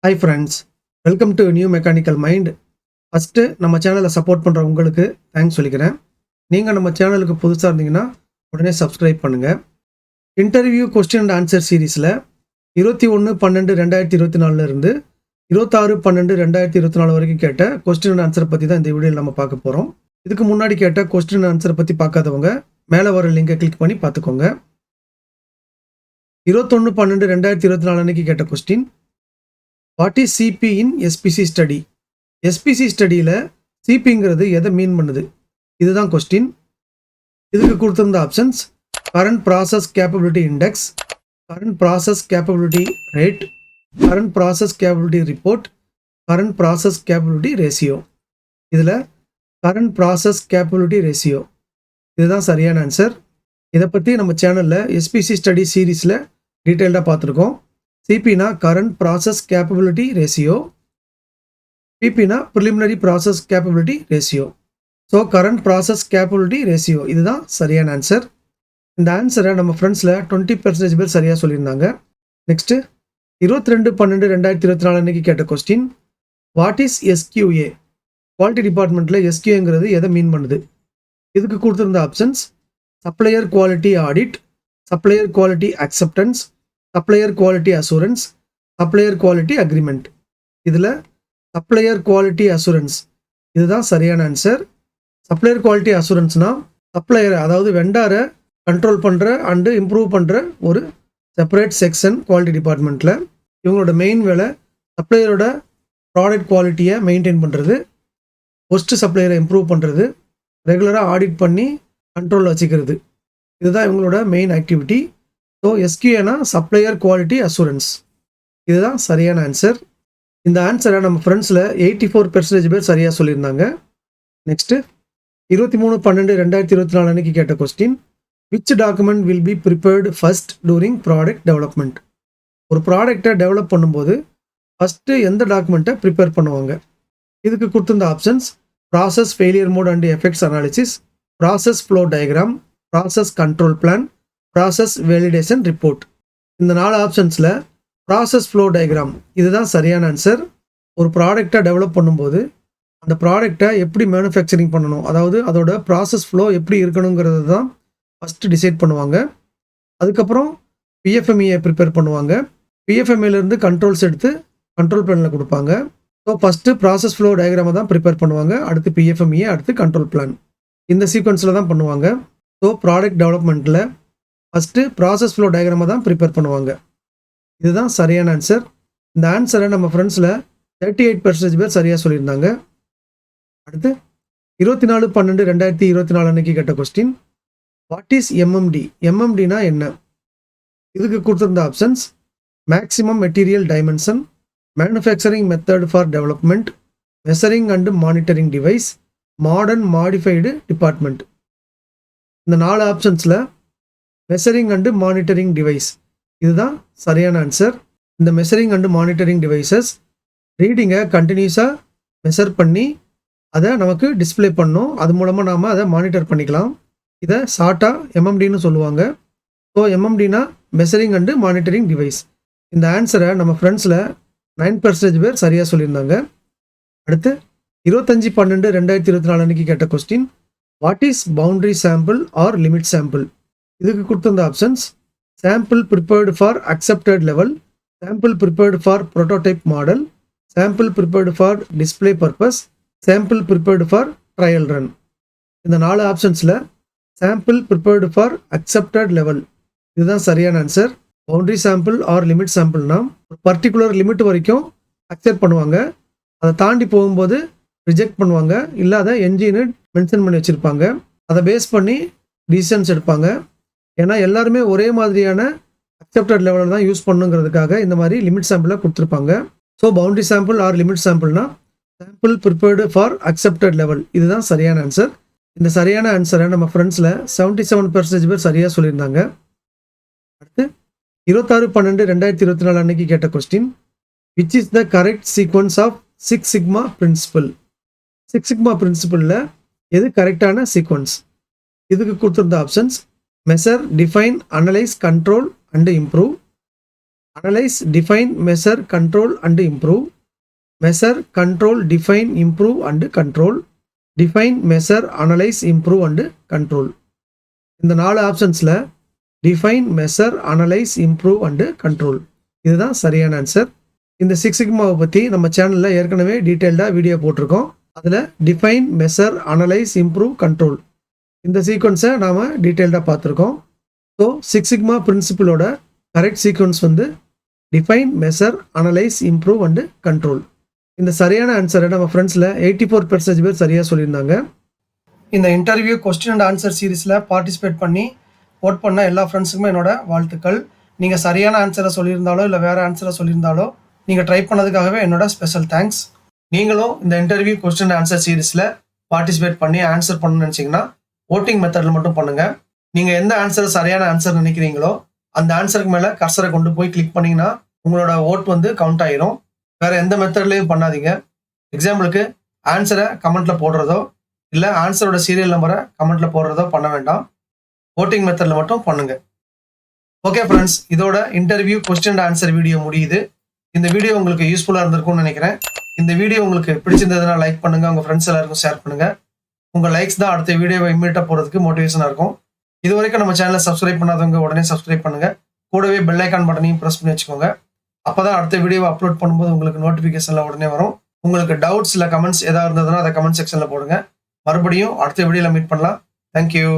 Hi friends, welcome to new mechanical mind. First நம்ம சேனலை support பண்ணுற உங்களுக்கு தேங்க்ஸ் சொல்லிக்கிறேன். நீங்கள் நம்ம சேனலுக்கு புதுசாக இருந்தீங்கன்னா உடனே சப்ஸ்கிரைப் பண்ணுங்கள். இன்டர்வியூ கொஸ்டின் அண்ட் ஆன்சர் சீரீஸில் 21/12/2024 இருந்து 26/12/2024 வரைக்கும் கேட்ட கொஸ்டின் அண்ட் ஆன்சரை பற்றி தான் இந்த வீடியோவில் நம்ம பார்க்க போகிறோம். இதுக்கு முன்னாடி கேட்ட கொஸ்டின் அண்ட் ஆன்சரை பற்றி பார்க்காதவங்க மேலே வர லிங்கை கிளிக் பண்ணி பார்த்துக்கோங்க. 21/12/2024 அன்னைக்கு கேட்ட question, what is CP in SPC study? SPC ஸ்டடியில் சிபிங்கிறது எதை மீன் பண்ணுது? இதுதான் கொஸ்டின். இதுக்கு கொடுத்துருந்த options current process capability index, current process capability rate, current process capability report, current process capability ratio. இதில் கரண்ட் ப்ராசஸ் கேப்பபிலிட்டி ரேஷியோ இதுதான் சரியான ஆன்சர். இதை பற்றி நம்ம சேனலில் எஸ்பிசி ஸ்டடி சீரீஸில் டீட்டெயில்டாக பார்த்துருக்கோம். சிபினா கரண்ட் ப்ராசஸ் கேப்பபிலிட்டி ரேஷியோ, பிபினா preliminary process capability ratio. So current process capability ratio இதுதான் சரியான ஆன்சர். இந்த ஆன்சரை நம்ம ஃப்ரெண்ட்ஸில் 20% பேர் சரியாக சொல்லியிருந்தாங்க. நெக்ஸ்ட்டு 22/12/2024 அன்னைக்கு கேட்ட question, what is SQA? Quality டிபார்ட்மெண்ட்டில் எஸ்கியூங்கிறது எதை மீன் பண்ணுது? இதுக்கு கொடுத்துருந்த options supplier quality audit, supplier quality acceptance, supplier quality assurance, supplier quality agreement. இதில் சப்ளையர் குவாலிட்டி அசூரன்ஸ் இதுதான் சரியான ஆன்சர். சப்ளையர் குவாலிட்டி அசூரன்ஸ்னால் சப்ளையரை, அதாவது வெண்டாரை கண்ட்ரோல் பண்ணுற அண்டு இம்ப்ரூவ் பண்ணுற ஒரு செப்பரேட் செக்ஷன் குவாலிட்டி டிபார்ட்மெண்ட்டில். இவங்களோட மெயின் வேலை சப்ளையரோட ப்ராடக்ட் குவாலிட்டியை மெயின்டைன் பண்ணுறது, ஒஸ்ட்டு சப்ளையரை இம்ப்ரூவ் பண்ணுறது, ரெகுலராக ஆடிட் பண்ணி கண்ட்ரோலில் வச்சுக்கிறது. இதுதான் இவங்களோட மெயின் ஆக்டிவிட்டி. ஸோ எஸ்கியூஏனா சப்ளையர் குவாலிட்டி அசூரன்ஸ் இதுதான் சரியான ஆன்சர். இந்த ஆன்சரை நம்ம ஃப்ரெண்ட்ஸில் 84% பேர் சரியாக சொல்லியிருந்தாங்க. நெக்ஸ்ட்டு 23/12/2024 அன்னைக்கு கேட்ட question, which document will be prepared first during product development? ஒரு ப்ராடக்டை டெவலப் பண்ணும்போது ஃபஸ்ட்டு எந்த டாக்குமெண்ட்டை ப்ரிப்பேர் பண்ணுவாங்க? இதுக்கு கொடுத்துருந்த options process failure mode and effects analysis, process flow diagram, process control plan, process validation report. இந்த 4 ஆப்ஷன்ஸில் ப்ராசஸ் ஃப்ளோ டயக்ராம் இதுதான் சரியான ஆன்சர். ஒரு ப்ராடக்டை டெவலப் பண்ணும்போது அந்த ப்ராடக்டை எப்படி மேனுஃபேக்சரிங் பண்ணணும், அதாவது அதோட ப்ராசஸ் ஃப்ளோ எப்படி இருக்கணுங்கிறது தான் ஃபஸ்ட்டு டிசைட் பண்ணுவாங்க. அதுக்கப்புறம் பிஎஃப்எம்இயை ப்ரிப்பேர் பண்ணுவாங்க. பிஎஃப்எம்இலேருந்து கண்ட்ரோல்ஸ் எடுத்து கண்ட்ரோல் பிளானில் கொடுப்பாங்க. ஸோ ஃபஸ்ட்டு ப்ராசஸ் ஃப்ளோ டயக்ராமை தான் ப்ரிப்பேர் பண்ணுவாங்க, அடுத்து பிஎஃப்எம்இயை, அடுத்து கண்ட்ரோல் பிளான். இந்த சீக்வன்ஸில் தான் பண்ணுவாங்க. ஸோ ப்ராடக்ட் டெவலப்மெண்ட்டில் ஃபஸ்ட்டு ப்ராசஸ் ஃப்ளோ டயக்ராமை தான் ப்ரிப்பேர் பண்ணுவாங்க. இதுதான் சரியான ஆன்சர். இந்த ஆன்சரை நம்ம ஃப்ரெண்ட்ஸில் 38% பேர் சரியாக சொல்லியிருந்தாங்க. அடுத்து 24/12/2024 அன்னைக்கு கேட்ட கொஸ்டின், வாட் இஸ் எம்எம்டி? எம்எம்டினா என்ன? இதுக்கு கொடுத்துருந்த options maximum material dimension, manufacturing method for development, measuring and monitoring device, modern modified department. இந்த 4 ஆப்ஷன்ஸில் மெஷரிங் அண்டு மானிட்டரிங் டிவைஸ் இதுதான் சரியான ஆன்சர். இந்த மெஷரிங் அண்டு மானிட்டரிங் டிவைசஸ் ரீடிங்கை கண்டினியூஸாக மெஷர் பண்ணி அதை நமக்கு டிஸ்பிளே பண்ணணும். அது மூலமாக நாம் அதை மானிட்டர் பண்ணிக்கலாம். இதை ஷார்ட்டாக எம்எம்டின்னு சொல்லுவாங்க. ஸோ எம்எம்டினா மெஷரிங் அண்டு மானிட்டரிங் டிவைஸ். இந்த ஆன்சரை நம்ம ஃப்ரெண்ட்ஸில் 9% பேர் சரியாக சொல்லியிருந்தாங்க. அடுத்து 25/12/2024 அன்னைக்கு கேட்ட question, what is boundary sample or limit sample? இதுக்கு கொடுத்துருந்த options sample prepared for accepted level, sample prepared for prototype model, sample prepared for display purpose, sample prepared for trial run. இந்த 4 ஆப்ஷன்ஸில் sample prepared for accepted level இதுதான் சரியான answer. Boundary sample or limit சாம்பிள்னா ஒரு particular limit வரைக்கும் accept பண்ணுவாங்க, அதை தாண்டி போகும்போது ரிஜெக்ட் பண்ணுவாங்க, இல்லை அதை என்ஜின்னு மென்ஷன் பண்ணி வச்சுருப்பாங்க. அதை பேஸ் பண்ணி டிசிஷன்ஸ் எடுப்பாங்க. ஏன்னா எல்லாருமே ஒரே மாதிரியான அக்செப்டட் லெவலில் தான் யூஸ் பண்ணுங்கிறதுக்காக இந்த மாதிரி லிமிட் சாம்பிளை கொடுத்துருப்பாங்க. So boundary sample or limit சாம்பிள்னா sample prepared for accepted level இதுதான் சரியான ஆன்சர். இந்த சரியான ஆன்சரை நம்ம ஃப்ரெண்ட்ஸில் 77% பேர் சரியாக சொல்லியிருந்தாங்க. அடுத்து 26/12/2024 அன்னைக்கு கேட்ட question, which is the correct sequence of 6 sigma principle? 6 sigma பிரின்சிபலில் எது கரெக்டான சீக்வன்ஸ்? இதுக்கு கொடுத்துருந்த options measure, define, analyse, control and improve, analyse, define, measure, control and improve. Measure, control, define, improve and control. Define, measure, analyse, improve and control. இந்த 4 ஆப்ஷன்ஸில் define, measure, analyse, improve and control இதுதான் சரியான answer. இந்த six சிக்மாவை பற்றி நம்ம சேனலில் ஏற்கனவே டீட்டெயில்டாக வீடியோ போட்டிருக்கோம். அதில் define, measure, analyse, improve, control இந்த சீக்வன்ஸை நாம் டீட்டெயில்டாக பார்த்துருக்கோம். ஸோ சிக்ஸ் சிக்மா பிரின்சிபிளோட கரெக்ட் சீக்வன்ஸ் வந்து define, measure, analyse, improve and control. இந்த சரியான ஆன்சரை நம்ம ஃப்ரெண்ட்ஸில் 84% பேர் சரியாக சொல்லியிருந்தாங்க. இந்த இன்டர்வியூ கொஸ்டின் அண்ட் ஆன்சர் சீரீஸில் பார்ட்டிசிபேட் பண்ணி ஓட் பண்ண எல்லா ஃப்ரெண்ட்ஸுக்குமே என்னோட வாழ்த்துக்கள். நீங்கள் சரியான ஆன்சரை சொல்லியிருந்தாலோ இல்லை வேறு ஆன்சரை சொல்லியிருந்தாலோ நீங்கள் ட்ரை பண்ணதுக்காகவே என்னோட ஸ்பெஷல் தேங்க்ஸ். நீங்களும் இந்த இன்டர்வியூ கொஸ்டின் அண்ட் ஆன்சர் சீரீஸில் பார்ட்டிசிபேட் பண்ணி ஆன்சர் பண்ணணும்னு நினச்சிங்கன்னா ஓட்டிங் மெத்தடில் மட்டும் பண்ணுங்கள். நீங்கள் எந்த ஆன்சர் சரியான ஆன்சர் நினைக்கிறீங்களோ அந்த ஆன்சருக்கு மேலே கர்சரை கொண்டு போய் கிளிக் பண்ணிங்கன்னா உங்களோட ஓட் வந்து கவுண்ட் ஆகிரும். வேறு எந்த மெத்தட்லையும் பண்ணாதீங்க. எக்ஸாம்பிளுக்கு ஆன்சரை கமெண்ட்டில் போடுறதோ இல்லை ஆன்சரோட சீரியல் நம்பரை கமெண்ட்டில் போடுறதோ பண்ண வேண்டாம். ஓட்டிங் மெத்தடில் மட்டும் பண்ணுங்கள். ஓகே ஃப்ரெண்ட்ஸ், இதோட interview question and answer video முடியுது. இந்த வீடியோ உங்களுக்கு யூஸ்ஃபுல்லாக இருந்திருக்கும்னு நினைக்கிறேன். இந்த வீடியோ உங்களுக்கு பிடிச்சிருந்ததுன்னா லைக் பண்ணுங்கள், உங்கள் ஃப்ரெண்ட்ஸ் எல்லாருக்கும் ஷேர் பண்ணுங்கள். உங்கள் லைக்ஸ் தான் அடுத்த வீடியோவை இம்மீடியட்டாக போகிறதுக்கு மோட்டிவேஷனாக இருக்கும். இது வரைக்கும் நம்ம சேனலை சப்ஸ்கிரைப் பண்ணாதவங்க உடனே சப்ஸ்கிரைப் பண்ணுங்கள். கூடவே பெல் ஐக்கான் பட்டனையும் ப்ரெஸ் பண்ணி வச்சுக்கோங்க. அப்போ தான் அடுத்த வீடியோவை அப்லோட் பண்ணும்போது உங்களுக்கு நோட்டிஃபிகேஷனில் உடனே வரும். உங்களுக்கு டவுட்ஸ் இல்லை கமெண்ட்ஸ் எதாவது இருந்ததுன்னா அதை கமெண்ட் செக்ஷனில் போடுங்க. மறுபடியும் அடுத்த வீடியோவில் மீட் பண்ணலாம். தேங்க்யூ.